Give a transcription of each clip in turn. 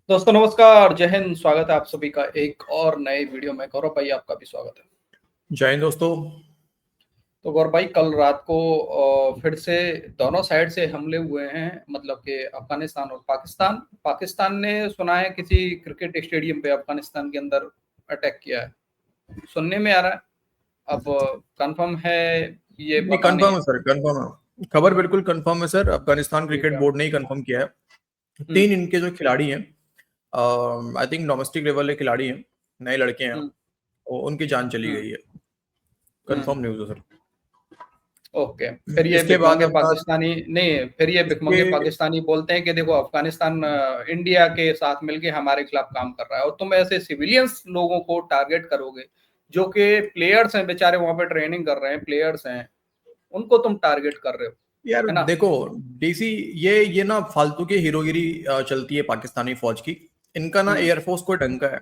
दोस्तों नमस्कार, जय हिंद। स्वागत है आप सभी का एक और नए वीडियो में। गौरव भाई आपका भी स्वागत है। जय हिंद दोस्तों। तो गौरव भाई कल रात को फिर से दोनों साइड से हमले हुए हैं, मतलब कि अफगानिस्तान और पाकिस्तान। पाकिस्तान ने सुना है किसी क्रिकेट स्टेडियम पे अफगानिस्तान के अंदर अटैक किया है, सुनने में आ रहा है। अब कंफर्म है ये नहीं, पता नहीं कंफर्म है। है सर, कंफर्म है। खबर बिल्कुल कंफर्म है सर। अफगानिस्तान ठीक क्रिकेट है। बोर्ड ने ही कंफर्म किया है। हम्म। 3 इनके जो खिलाड़ी हैं, आई थिंक डोमेस्टिक लेवल के खिलाड़ी हैं, नए लड़के हैं, हम्म। और उनकी जान चली हम्म। गई है। हम्म। कंफर्म न्यूज़ है सर। ओके, फिर ये इसके बाद भिखमंगे अपना पाकिस्तानी नहीं, फिर ये इसके भिखमंगे पाकिस्तानी बोलते हैं कि देखो अफगानिस्तान इंडिया के साथ मिलके हमारे खिलाफ काम कर रहा है, और तुम ऐसे सिविलियंस लोगों को टारगेट करोगे जो कि प्लेयर्स हैं, बेचारे वहां पे ट्रेनिंग कर रहे हैं, प्लेयर्स हैं, उनको तुम टारगेट कर रहे हो, यार है ना। देखो, डीसी, ये ना फालतू की हीरोगिरी चलती है पाकिस्तानी फौज की। इनका ना हम्म। एयरफोर्स कोई ढंग का है,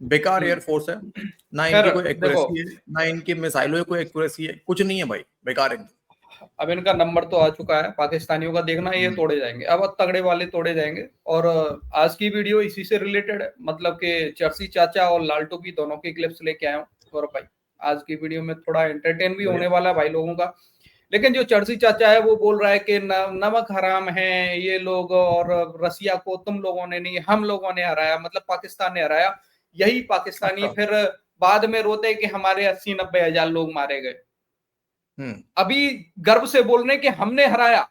बेकार हम्म। एयरफोर्स है। ना खैर इनकी कोई देखो, एक्यूरेसी है, ना इनकी मिसाइलों की कोई एक्यूरेसी है, कुछ नहीं है भाई, बेकार एकदम। अब इनका नंबर तो आ चुका है पाकिस्तानियों का, देखना ये हम्म। तोड़े जाएंगे, अब तगड़े वाले तोड़े जाएंगे। और आज की वीडियो इसी से रिलेटेड है, मतलब कि चर्सी चाचा और लालटू की दोनों की क्लिप्स लेके आया हूँ गौरव भाई। आज की वीडियो में थोड़ा एंटरटेन भी होने बढ़िया। वाला है भाई लोगों का। लेकिन जो चर्सी चाचा है वो बोल रहा है कि नमक हराम है ये लोग, और रसिया को तुम लोगों ने नहीं हम लोगों ने हराया, मतलब पाकिस्तान ने हराया। यही पाकिस्तानी अच्छा। फिर बाद में रोते कि हमारे 80-90 हजार लोग मारे गए। हम्म। अभी गर्व से बोल रहे कि हमने हराया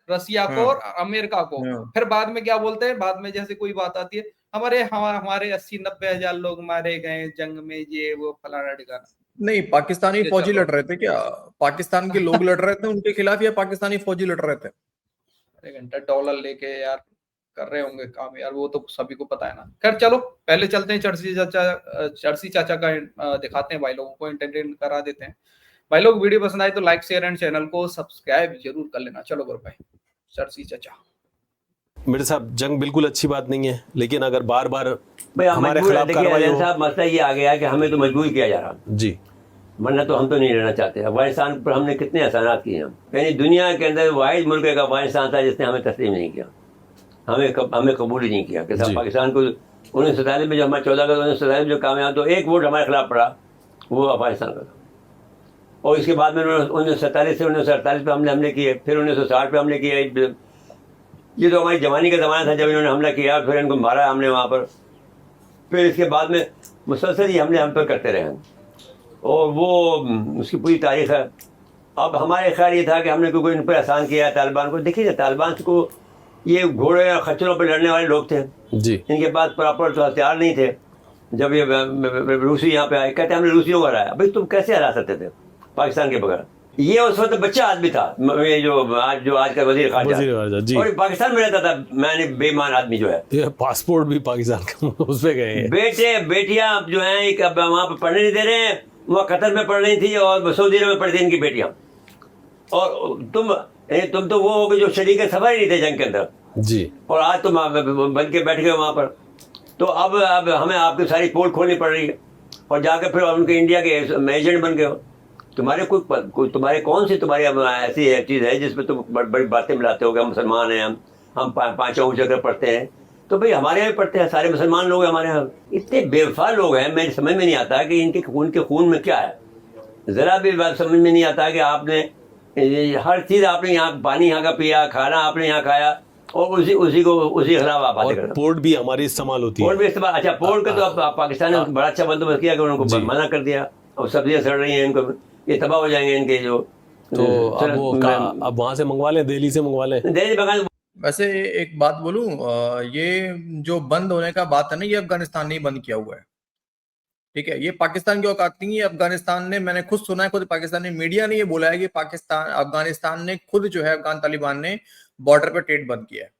रसिया को और हाँ। अमेरिका को, हाँ। फिर बाद में क्या बोलते हैं, बाद में जैसे कोई बात आती है, हमारे 80-90 हजार लोग मारे गए जंग में, ये वो फलाना ठिकाना। नहीं, पाकिस्तानी ये फौजी चल लड़ रहे थे क्या? पाकिस्तान के लोग लड़ रहे थे उनके खिलाफ, या पाकिस्तानी फौजी लड़ रहे थे? रहा घंटा डॉलर लेके यार कर रहे होंगे काम यार, वो तो सभी को पता है ना। खैर चलो पहले चलते हैं चर्सी चाचा का दिखाते हैं भाई लोगों को, एंटरटेन करा देते हैं। भाई लोग वीडियो पसंद आए तो लाइक शेयर एंड चैनल को सब्सक्राइब जरूर कर लेना। चलो गुरु भाई, चर्सी चाचा। मेरे साहब जंग बिल्कुल अच्छी बात नहीं है, लेकिन अगर बार बार भाई हम हमारे मजबूर है। खिलाफ देखिए कार्रवाई अजय हो। साहब, मसला ये आ गया है कि हमें तो मजबूर किया जा रहा है, जी। वरना तो हम तो नहीं रहना चाहते। अफगानिस्तान पर हमने कितने एहसानात किए हैं। यानी दुनिया के अंदर वाहिद मुल्क एक अफगानिस्तान था जिसने हमें तस्लीम नहीं किया, हमें कबूल ही नहीं किया कि साहब जी। पाकिस्तान को 1947 में जो हमारे 14 अगस्त 1947 में जो कामयाब, तो एक वोट हमारे खिलाफ पड़ा, वो अफगानिस्तान का था। और इसके बाद में 1947 से 1948 पे हमने हमले किए, फिर 1960 पे हमले किए। ये तो हमारी जवानी का ज़माना था जब इन्होंने हमला किया, फिर इनको मारा हमने वहाँ पर। फिर इसके बाद में मुसलसल ये हमले हम पर करते रहे हैं, और वो उसकी पूरी तारीख है। अब हमारे ख्याल ये था कि हमने क्योंकि इन पर एहसान किया है तालिबान को। देखिए तालिबान को ये घोड़े और खच्चरों पर लड़ने वाले लोग थे, जी। इनके पास प्रॉपर तो हथियार नहीं थे। जब ये रूसी यहाँ पे आए, कहते हमने रूसियों को हराया। भाई तुम कैसे हरा सकते थे पाकिस्तान के बगैर? ये उस वक्त बच्चा आदमी था, ये जो आज का वजीर खारजा, जी। और पाकिस्तान में रहता था। मैंने बेईमान आदमी जो है, ये पासपोर्ट भी पाकिस्तान का उस पे गए हैं। बेटे बेटियां जो हैं एक अब वहाँ पर पढ़ने नहीं दे रहे हैं। वहाँ कतर में पढ़ रही थी और सऊदी अरब में पढ़ी थी इनकी बेटियां। और तुम तो वो हो गए जो शरीक सफर ही नहीं थे जंग के अंदर, जी। और आज तुम बन के बैठ गए वहाँ पर। तो अब हमें आपकी सारी पोल खोलनी पड़ रही है, और जाकर फिर उनके इंडिया के एजेंट बन गए हो। तुम्हारे तुम्हारे कौन सी तुम्हारी ऐसी चीज़ है जिसमें तुम बड़ी बातें मिलाते हो कि हम मुसलमान हैं, हम पाँचों ऊँचे कर पढ़ते हैं। तो भाई हमारे यहाँ भी पढ़ते हैं, सारे मुसलमान लोग हैं हमारे यहाँ। इतने बेवफा लोग हैं, मेरी समझ में नहीं आता कि इनके खून में क्या है। ज़रा भी बात समझ में नहीं आता कि आपने हर चीज़ आपने यहाँ, पानी यहाँ का पिया, खाना आपने यहाँ खाया, और उसी खिलाफ आप बातें करते। पोर्ट भी हमारी इस्तेमाल होती है। पोर्ट भी इस्तेमाल, अच्छा पोर्ट का तो अब पाकिस्तान ने बड़ा अच्छा बंदोबस्त किया कि उनको मना कर दिया, और सब्जियाँ सड़ रही हैं, इनको ये तबाह हो जाएंगे इनके जो। तो अब वहां से मंगवा लें, दिल्ली से मंगवा लें। दिल्ली बंगाल। वैसे एक बात बोलूं, ये जो बंद होने का बात है ना, ये अफगानिस्तान ने ही बंद किया हुआ है। ठीक है, ये पाकिस्तान की औकात नहीं है। अफगानिस्तान ने, मैंने खुद सुना है, खुद पाकिस्तानी मीडिया ने ये बोला है कि अफगानिस्तान ने खुद जो है, अफगान तालिबान ने बॉर्डर पर ट्रेड बंद किया है,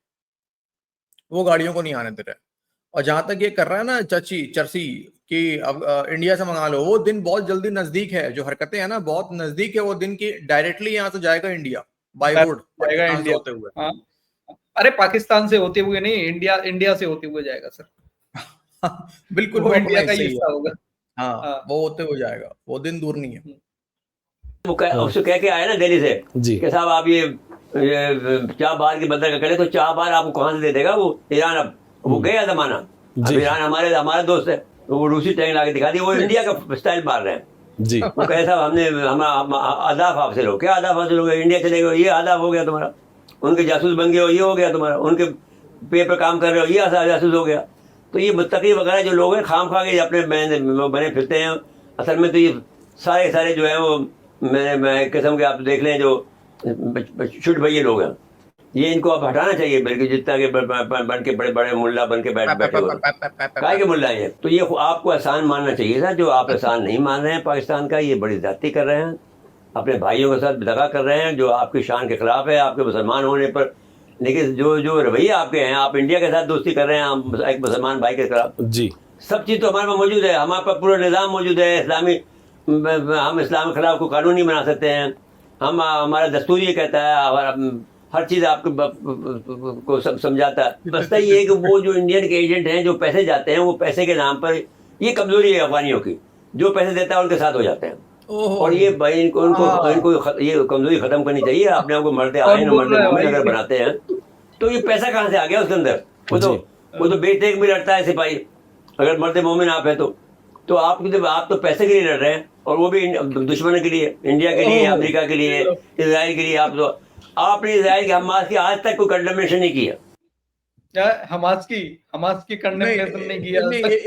वो गाड़ियों को नहीं आने दे रहे। और जहां तक ये कर रहा है ना चर्सी कि अब इंडिया से मंगा लो, वो दिन बहुत जल्दी नजदीक है। जो हरकतें हैं ना, बहुत नजदीक है वो दिन की। डायरेक्टली यहाँ से जाएगा इंडिया बाय रोड, जाएगा पाकिस्तान से इंडिया। होते हुए। हाँ, अरे पाकिस्तान से होते हुए नहीं, इंडिया से होते हुए जाएगा सर। बिल्कुल, वो वो अपना इंडिया का हिस्सा ही ही है। हिस्सा होगा। हाँ, हाँ। वो होते हुए जाएगा, वो दिन दूर नहीं है। उससे कह के आए ना दिल्ली से जी। कि साहब आप ये चाबहार के बंदर का करें, तो चाबहार आपको कहाँ से दे देगा? वो ईरान अब वो गया जमाना। अब ईरान हमारा दोस्त है, तो वो रूसी टैंक ला के दिखा दी, वो इंडिया का स्टाइल मार रहे हैं जी। वो कैसा हमने आदाफ हासिल हो, क्या आदाफ हासिल हो गया, इंडिया चले गए ये आदाफ हो गया तुम्हारा, उनके जासूस बन गए हो ये हो गया तुम्हारा, उनके पे पर काम कर रहे हो ये जासूस हो गया। तो ये मुत्तकी वगैरह जो लोग हैं खाम खा के अपने बने फिरते हैं। असल में तो ये सारे जो है वो मैं किस्म के आप देख लें जो छुट भैया लोग हैं, ये इनको आप हटाना चाहिए, बल्कि जितना के बन के बड़े बड़े मुल्ला बन के बैठे हुए काय के मुल्ला है। तो ये आपको एहसान मानना चाहिए था, जो आप एहसान नहीं मान रहे हैं पाकिस्तान का, ये बड़ी ज्यादती कर रहे हैं, अपने भाइयों के साथ दगा कर रहे हैं जो आपकी शान के खिलाफ है, आपके मुसलमान होने पर। लेकिन जो रवैया आपके हैं, आप इंडिया के साथ दोस्ती कर रहे हैं, हम एक मुसलमान भाई के खिलाफ जी। सब चीज़ तो हमारे पास मौजूद है, हमारे पास पूरा निज़ाम मौजूद है इस्लामी, हम इस्लाम के खिलाफ को कानून नहीं बना सकते हैं, हम हमारा दस्तूर ये कहता है, हमारा हर चीज़ आपको को समझाता है। बस ये है कि वो जो इंडियन के एजेंट हैं जो पैसे जाते हैं, वो पैसे के नाम पर, ये कमजोरी है अफगानियों की, जो पैसे देता है उनके साथ हो जाते हैं। और ये भाई इनको ये कमजोरी खत्म करनी चाहिए। अपने आप को मरते आयन मरते मोमिन अगर बनाते हैं तो ये पैसा कहाँ से आ गया उसके अंदर? वो तो बेटे भी लड़ता है सिपाही, अगर मरते मोमिन आप है तो आप तो पैसे के लिए लड़ रहे हैं, और वो भी दुश्मन के लिए, इंडिया के लिए, अमेरिका के लिए, इसराइल के लिए। आपने इसराइल के हमास की आज तक कोई कंडेमनेशन नहीं किया। क्या हमास की कंडेमनेशन नहीं किया?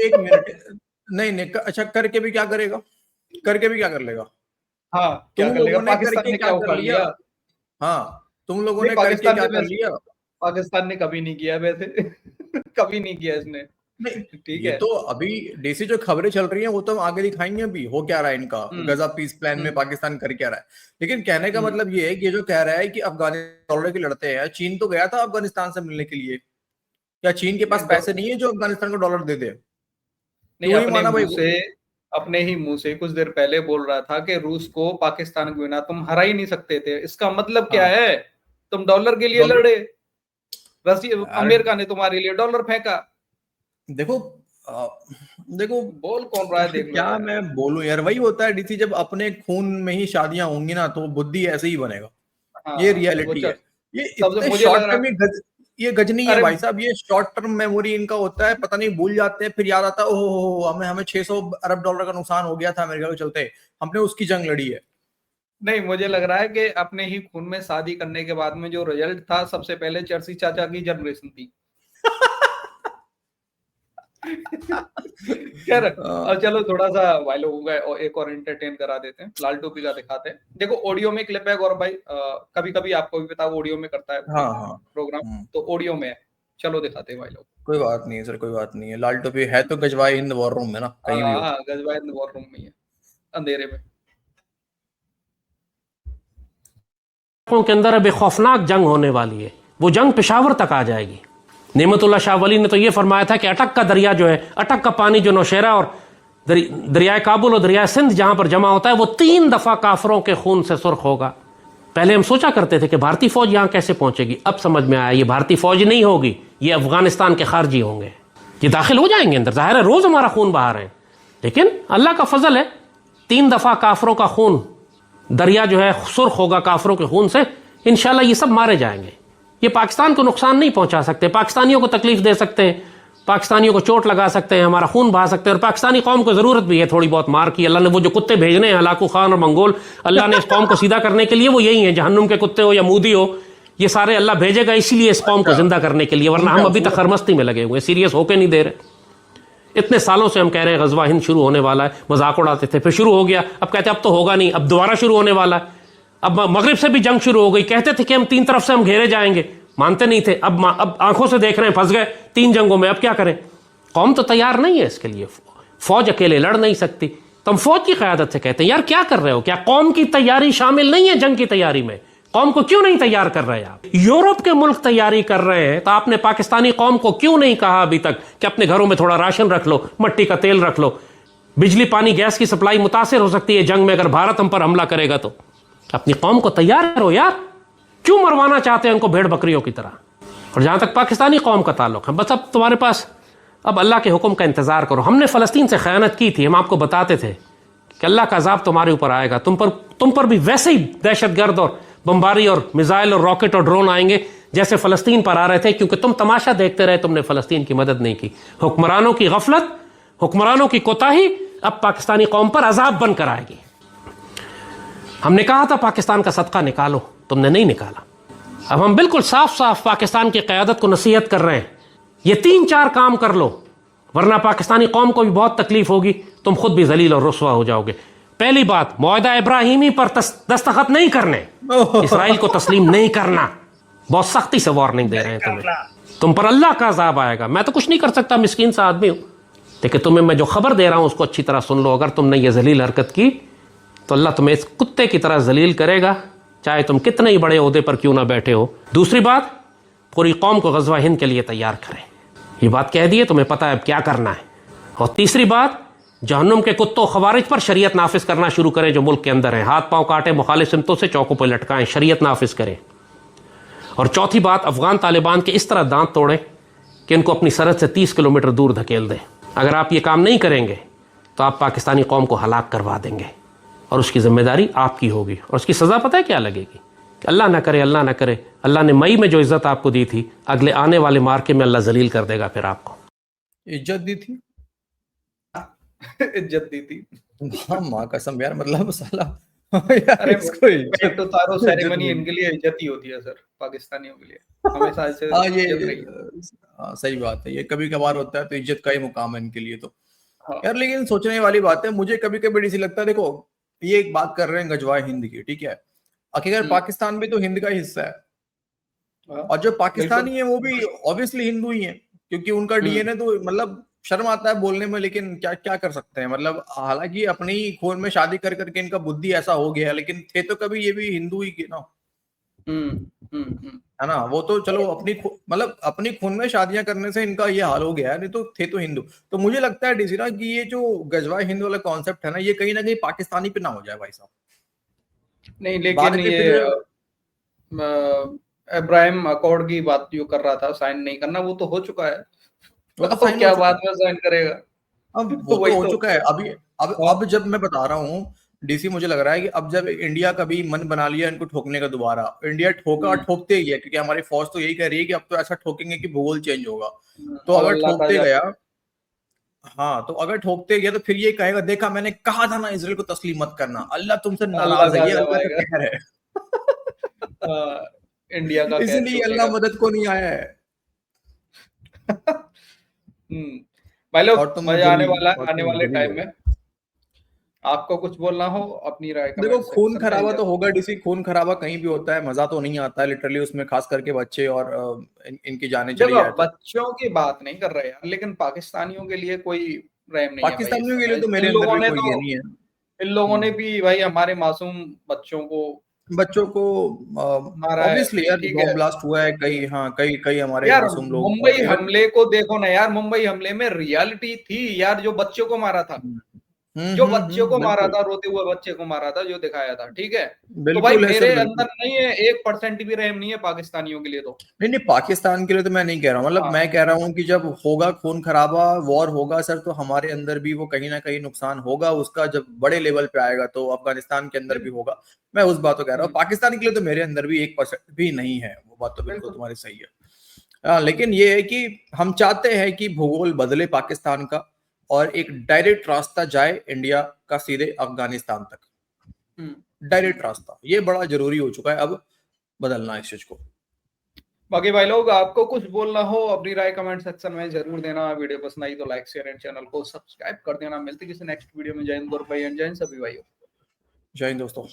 एक मिनट, नहीं अच्छा करके भी क्या करेगा, करके भी क्या कर लेगा? हाँ, क्या कर लेगा? पाकिस्तान ने क्या कर लिया? हाँ, तुम लोगों ने करके क्या कर लिया? पाकिस्तान ने कभी नहीं किया वैसे कभी नहीं किया इसने। ठीक है, तो अभी देसी जो खबरें चल रही हैं वो तो आगे दिखाएंगे अभी हो क्या रहा है इनका, गजा पीस प्लान में पाकिस्तान कर क्या रहा है। लेकिन कहने का मतलब ये है कि ये जो कह रहा है कि अफगानिस्तान डॉलर के लड़ते हैं, चीन तो गया था अफगानिस्तान से मिलने के लिए, क्या चीन के पास पैसे नहीं है जो अफगानिस्तान को डॉलर दे दे? नहीं, अपने ही मुंह से कुछ देर पहले बोल रहा था कि रूस को पाकिस्तान के बिना तुम हरा ही नहीं सकते थे। इसका मतलब क्या है? तुम डॉलर के लिए लड़े, रशिया अमेरिका ने तुम्हारे लिए डॉलर फेंका। देखो बोल कौन रहा है, देख क्या मैं बोलूं यार, वही होता है डीसी, जब अपने खून में ही शादियां होंगी ना तो बुद्धि ऐसे ही बनेगा। ये रियलिटी है। ये शॉर्ट टर्म ये गजनी है भाई साहब, ये शॉर्ट टर्म मेमोरी इनका होता है, पता नहीं भूल जाते हैं, फिर याद आता है ओहो हमें 600 अरब डॉलर का नुकसान हो गया था अमेरिका के चलते, हमने उसकी जंग लड़ी है। नहीं, मुझे लग रहा है कि अपने ही खून में शादी करने के बाद में जो रिजल्ट था, सबसे पहले चर्सी चाचा की जनरेशन थी। खैर, अब चलो थोड़ा सा भाई लोगों का एक और एंटरटेन करा देते हैं, लाल टोपी का दिखाते हैं। देखो ऑडियो में क्लिप है गौरव भाई, कभी कभी आपको भी पता है ऑडियो में करता है प्रोग्राम, तो ऑडियो में है, चलो दिखाते हैं भाई लोग। कोई बात नहीं है सर, कोई बात नहीं है। लाल टोपी है तो गजवाई इन द वॉर रूम में ना, कहीं भी। हाँ, गजवाई इन द वॉर रूम में है, अंधेरे में। के अंदर अब एक खौफनाक जंग होने वाली है, वो जंग पेशावर तक आ जाएगी। नेमतुल्लाह शाह वली ने तो ये फरमाया था कि अटक का दरिया जो है, अटक का पानी जो नौशेरा और दरियाए काबुल और दरियाए सिंध जहां पर जमा होता है, वो 3 दफा काफरों के खून से सुर्ख होगा। पहले हम सोचा करते थे कि भारतीय फौज यहां कैसे पहुंचेगी, अब समझ में आया ये भारतीय फौज नहीं होगी, ये अफगानिस्तान के खारजी होंगे, ये दाखिल हो जाएंगे अंदर। जाहिर है रोज हमारा खून बहा रहे हैं, लेकिन अल्लाह का फजल है, 3 दफा काफरों का खून, दरिया जो है सुर्ख होगा काफरों के खून से, इंशाल्लाह ये सब मारे जाएंगे। ये पाकिस्तान को नुकसान नहीं पहुंचा सकते, पाकिस्तानियों को तकलीफ दे सकते हैं, पाकिस्तानियों को चोट लगा सकते हैं, हमारा खून बहा सकते हैं, और पाकिस्तानी कौम को जरूरत भी है थोड़ी बहुत मार की। अल्लाह ने वो जो कुत्ते भेजने हैं, हलाकू खान और मंगोल, अल्लाह ने इस कौम को सीधा करने के लिए वो यही है, जहन्नुम के कुत्ते हो या मूदी हो, ये सारे अल्लाह भेजेगा इसीलिए इस कौम को जिंदा करने के लिए, वरना हम अभी तक खरमस्ती में लगे हुए, सीरियस होके नहीं दे रहे। इतने सालों से हम कह रहे हैं गजवा हिंद शुरू होने वाला है, मजाक उड़ाते थे, फिर शुरू हो गया, अब कहते अब तो होगा नहीं, अब दोबारा शुरू होने वाला है। अब मगरिब से भी जंग शुरू हो गई, कहते थे कि हम 3 तरफ से हम घेरे जाएंगे, मानते नहीं थे, अब आंखों से देख रहे हैं फंस गए 3 जंगों में, अब क्या करें? कौम तो तैयार नहीं है इसके लिए, फौज अकेले लड़ नहीं सकती, तो हम फौज की क़यादत से कहते हैं यार क्या कर रहे हो, क्या कौम की तैयारी शामिल नहीं है जंग की तैयारी में? कौम को क्यों नहीं तैयार कर रहे आप? यूरोप के मुल्क तैयारी कर रहे हैं, तो आपने पाकिस्तानी कौम को क्यों नहीं कहा अभी तक कि अपने घरों में थोड़ा राशन रख लो, मट्टी का तेल रख लो, बिजली पानी गैस की सप्लाई मुतासिर हो सकती है जंग में अगर भारत हम पर हमला करेगा तो। अपनी कौम को तैयार करो यार, क्यों मरवाना चाहते हैं उनको भेड़ बकरियों की तरह? और जहां तक पाकिस्तानी कौम का ताल्लुक है, बस अब तुम्हारे पास अब अल्लाह के हुक्म का इंतजार करो। हमने फलस्तीन से खयानत की थी, हम आपको बताते थे कि अल्लाह का अजाब तुम्हारे ऊपर आएगा, तुम पर भी वैसे ही दहशतगर्द और बमबारी और मिसाइल और रॉकेट और ड्रोन आएंगे जैसे फ़लस्तीन पर आ रहे थे, क्योंकि तुम तमाशा देखते रहे, तुमने फ़लस्तीन की मदद नहीं की। हुक्मरानों की गफलत, हुक्मरानों की कोताही अब पाकिस्तानी कौम पर अजाब बनकर आएगी। हमने कहा था पाकिस्तान का सदका निकालो, तुमने नहीं निकाला। अब हम बिल्कुल साफ साफ पाकिस्तान की क़यादत को नसीहत कर रहे हैं, ये 3-4 काम कर लो, वरना पाकिस्तानी कौम को भी बहुत तकलीफ होगी, तुम खुद भी जलील और रुस्वा हो जाओगे। पहली बात, मुआहदा इब्राहिमी पर दस्तखत नहीं करने, इसराइल को तस्लीम नहीं करना। बहुत सख्ती से वार्निंग दे रहे हैं तुम्हें, तुम पर अल्लाह का अज़ाब आएगा। मैं तो कुछ नहीं कर सकता, मिस्कीन सा आदमी हूं, लेकिन तुम्हें मैं जो खबर दे रहा हूं उसको अच्छी तरह सुन लो। अगर तुमने ये जलील हरकत की तो अल्लाह तुम्हें इस कुत्ते की तरह जलील करेगा, चाहे तुम कितने ही बड़े ओहदे पर क्यों ना बैठे हो। दूसरी बात, पूरी कौम को गज़वा हिंद के लिए तैयार करें, ये बात कह दी है, तुम्हें पता है अब क्या करना है। और तीसरी बात, जहन्नुम के कुत्तों खवारिज पर शरीयत नाफिज करना शुरू करें जो मुल्क के अंदर हैं, हाथ पांव काटे, मुखालिफ सिमतों से चौकों पर लटकाएं, शरीयत नाफिज करें। और चौथी बात, अफगान तालिबान के इस तरह दांत तोड़ें कि इनको अपनी सरहद से 30 किलोमीटर दूर धकेल दें। अगर आप ये काम नहीं करेंगे तो आप पाकिस्तानी कौम को हलाक करवा देंगे और उसकी जिम्मेदारी आपकी होगी। और उसकी सज़ा पता है क्या लगेगी? अल्लाह ना करे, अल्लाह ना करे, अल्लाह ने मई में जो इज्जत आपको दी थी, अगले आने वाले मार्के में अल्लाह जलील कर देगा फिर आपको। इज्जत दी थी? इज्जत दी थी। हाँ, माँ कसम यार, मतलब साला यार अरे इसको इज्जत तो तारो सेरेमनी इज्जत इनके लिए इज्जत ही होती है सर, पाकिस्तानियों के लिए हमेशा ऐसे हाँ ये इज्जत रही है। सही बात है, ये कभी कभार होता है तो इज्जत का ही मुकाम है इनके लिए तो। हाँ। यार लेकिन सोचने वाली बात है, मुझे कभी कभी ऐसी लगता है, देखो ये एक बात कर रहे हैं गजवाए हिंद की, ठीक है, आखिर पाकिस्तान भी तो हिंद का हिस्सा है, हाँ, और जो पाकिस्तानी है वो भी ऑब्वियसली हिंदू ही है, क्योंकि उनका डीएनए तो, मतलब शर्म आता है बोलने में, लेकिन क्या क्या कर सकते हैं। मतलब हालांकि अपने ही खून में शादी कर करके इनका बुद्धि ऐसा हो गया है, लेकिन थे तो कभी ये भी हिंदू ही के ना, है ना। वो तो चलो अपनी मतलब अपनी खून में शादियां करने से इनका ये हाल हो गया है, नहीं तो थे तो हिंदू। तो मुझे लगता है डीसी ना कि ये जो गजवाए हिंद वाला कॉन्सेप्ट है ना, ये कहीं ना कहीं पाकिस्तानी पे ना हो जाए भाई साहब। नहीं, लेकिन ये इब्राहिम अकॉर्ड की बात जो कर रहा था साइन नहीं करना, वो तो हो चुका है, वो तो तो क्या बाद में साइन करेगा? अब वो तो हो चुका है। अभी अब जब मैं बता रहा हूँ डीसी, मुझे लग रहा है कि अब जब इंडिया कभी मन बना लिया इनको ठोकने का दोबारा, इंडिया ठोका, ठोकते ही है, क्योंकि हमारी फौज तो यही कह रही है कि अब तो ऐसा ठोकेंगे कि भूगोल चेंज होगा। तो अगर ठोकते गया, हाँ तो अगर ठोकते गया तो फिर ये कहेगा, देखा मैंने कहा था ना इसराइल को तस्लीम मत करना, अल्लाह तुमसे नाराज है, ये अल्लाह का कहर है। इंडिया का इसलिए अल्लाह मदद को नहीं आया है। भाई लोग, मजा आने वाला आने वाले टाइम में। आपको कुछ बोलना हो अपनी राय का? देखो खून खराबा तो होगा डीसी, खून खराबा कहीं भी होता है, मजा तो नहीं आता है लिटरली उसमें, खास करके बच्चे और इनकी जाने चली जाए। बच्चों की बात नहीं कर रहे यार, लेकिन पाकिस्तानियों के लिए कोई रहम नहीं है। पाकिस्तानियों के लिए तो मेरे अंदर भी कोई ये नहीं है। इन लोगों ने भी भाई हमारे मासूम बच्चों को ऑब्वियसली यार बॉम्ब ब्लास्ट हुआ है कई, हाँ कई हमारे यार मासूम लोग। मुंबई हमले को देखो ना यार, मुंबई हमले में रियलिटी थी यार, जो बच्चों को मारा था, जो बच्चों को मारा था, रोते हुए बच्चे को मारा था, जो दिखाया था, ठीक है। तो भाई मेरे अंदर नहीं है 1% भी रहम नहीं है पाकिस्तानियों के लिए। तो नहीं पाकिस्तान के लिए तो मैं नहीं कह रहा हूँ, मतलब मैं कह रहा हूँ कि जब होगा खून खराबा, वॉर होगा सर, तो हमारे अंदर भी वो कहीं ना कहीं नुकसान होगा उसका, जब बड़े लेवल पे आएगा तो अफगानिस्तान के अंदर भी होगा। मैं उस बात को कह रहा हूँ, पाकिस्तान के लिए तो मेरे अंदर भी 1% भी नहीं है, वो बात तो बिल्कुल तुम्हारी सही है। लेकिन ये है कि हम चाहते हैं कि भूगोल बदले पाकिस्तान का और एक डायरेक्ट रास्ता जाए इंडिया का सीधे अफगानिस्तान तक, डायरेक्ट रास्ता, ये बड़ा जरूरी हो चुका है अब बदलना इस चीज को। बाकी भाई लोग, आपको कुछ बोलना हो अपनी राय कमेंट सेक्शन में जरूर देना। वीडियो पसंद आई तो लाइक शेयर एंड चैनल को सब्सक्राइब कर देना। मिलते किसी नेक्स्ट वीडियो में। जय हिंद गौरव भाई, जय हिंद सभी भाइयों। जय हिंद दोस्तों।